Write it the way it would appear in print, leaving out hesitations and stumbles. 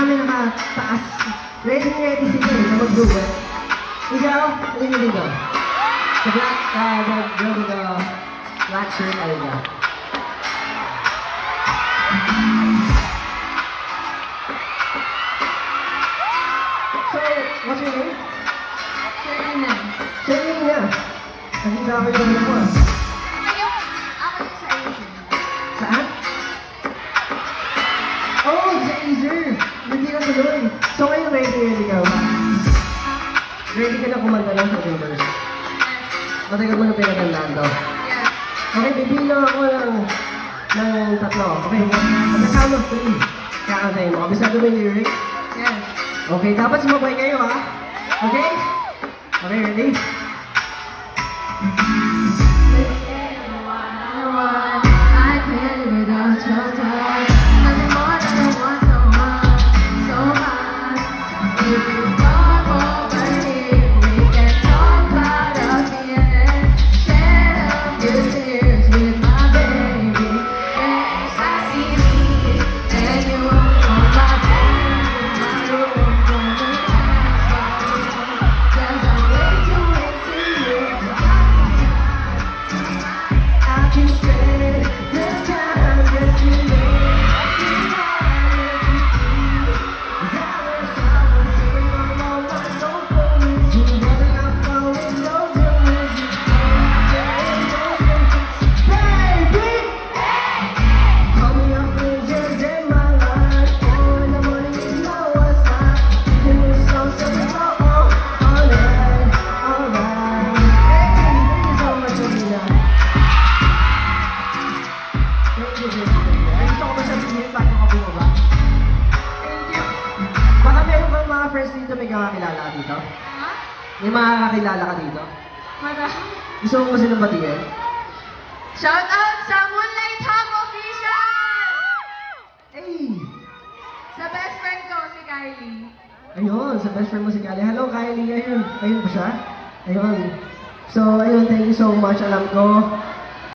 namin nakataas. Ready sila na mag-duet. Ikaw, alin nyo dito? The girl with the black shirt, alin ka? So, what's your name? Sherina. Sherina. Nakita ko yung ano mo ah. Ako yung sa Asian. Saan? Oh, sa Acer! Hindi ka tuloy. So ngayon ready ka ba? Ready ka na kumanta lang sa Dreamers? Matagal mo na pinagandaan to. Yeah. Okay, bibilang ako ng tatlo. Okay, at the count of 3. Kakantayin mo. Kabisado mo yung lyric? Yes. Okay, dapat sumabay kayo ha? Okay? Okay, ready? I can't live without your touch. Nothing more than I want so much, so much. If you come over here, we can talk about our feelings. Shed a few tears with my baby. Yes, I see me and you on my bed, my room, cause I'm way too into you. I can spend the time just to make you Baka meron bang mga friends dito may kakakilala ka dito? Ha? May makakakilala ka dito? Marami. Gusto mo silang batiin? Shout out sa Moonlight Hub Official! Hey! Sa best friend ko, si Kylie. Ayun, sa best friend mo si Kali. Hello, Kylie. Ayun. Ayun ba siya? Ayun. So, ayun, thank you so much. Alam ko,